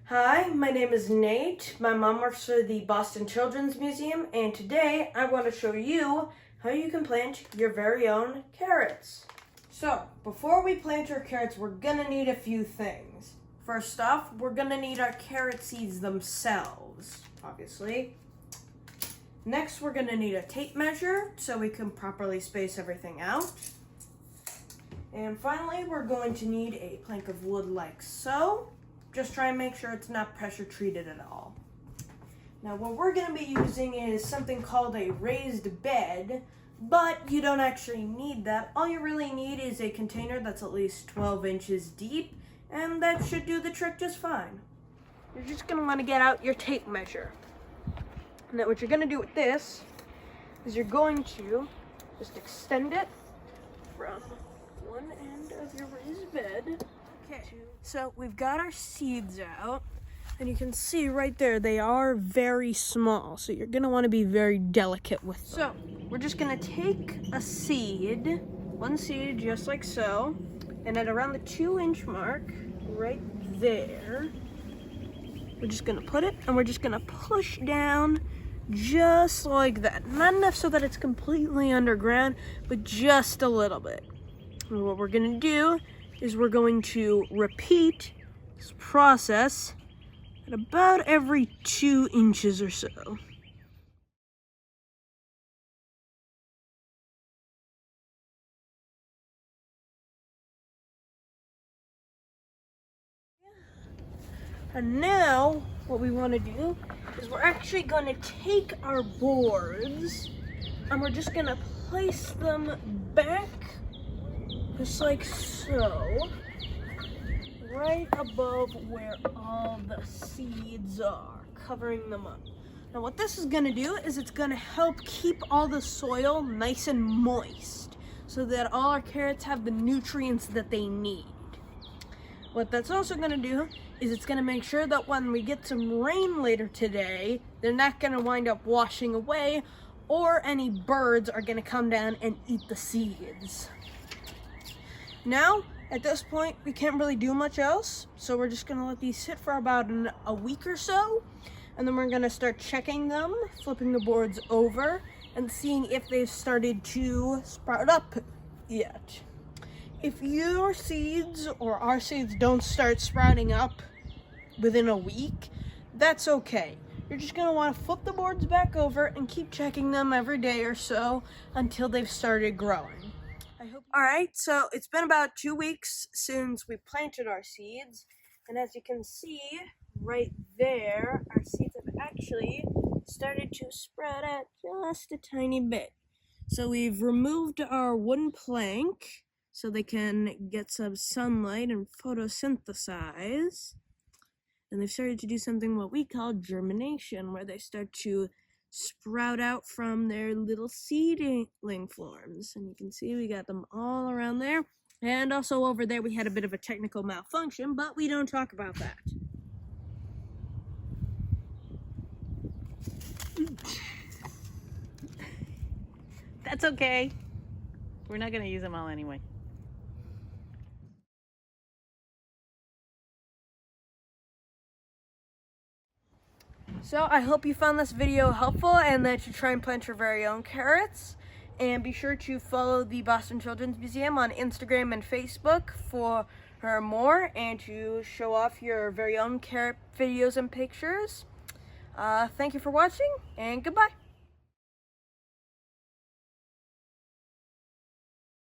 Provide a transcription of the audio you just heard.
Hi, my name is Nate. My mom works for the Boston Children's Museum, and today I want to show you how you can plant your very own carrots. So, before we plant our carrots, we're gonna need a few things. First off, we're gonna need our carrot seeds themselves, obviously. Next, we're gonna need a tape measure so we can properly space everything out. And finally, we're going to need a plank of wood like so. Just try and make sure it's not pressure treated at all. Now what we're going to be using is something called a raised bed, but you don't actually need that. All you really need is a container that's at least 12 inches deep, and that should do the trick just fine. You're just going to want to get out your tape measure. Now what you're going to do with this is you're going to just extend it from one end of your raised bed. Okay, so we've got our seeds out, and you can see right there, they are very small, so you're gonna wanna be very delicate with them. So, we're just gonna take a seed, one seed just like so, and at around the 2-inch mark, right there, we're just gonna put it, and we're just gonna push down just like that. Not enough so that it's completely underground, but just a little bit. And what we're gonna do is we're going to repeat this process at about every 2 inches or so. And now what we want to do is we're actually going to take our boards and we're just going to place them back just like so, right above where all the seeds are, covering them up. Now what this is gonna do is it's gonna help keep all the soil nice and moist so that all our carrots have the nutrients that they need. What that's also gonna do is it's gonna make sure that when we get some rain later today, they're not gonna wind up washing away or any birds are gonna come down and eat the seeds. Now, at this point, we can't really do much else, so we're just gonna let these sit for about a week or so, and then we're gonna start checking them, flipping the boards over, and seeing if they've started to sprout up yet. If your seeds or our seeds don't start sprouting up within a week, that's okay. You're just gonna wanna flip the boards back over and keep checking them every day or so until they've started growing. Alright, so it's been about 2 weeks since we planted our seeds, and as you can see right there, our seeds have actually started to spread out just a tiny bit. So we've removed our wooden plank so they can get some sunlight and photosynthesize, and they've started to do something what we call germination, where they start to sprout out from their little seedling forms. And you can see we got them all around there. And also over there we had a bit of a technical malfunction, but we don't talk about that. That's okay. We're not going to use them all anyway. So I hope you found this video helpful and that you try and plant your very own carrots. And be sure to follow the Boston Children's Museum on Instagram and Facebook for more and to show off your very own carrot videos and pictures. Thank you for watching, and goodbye.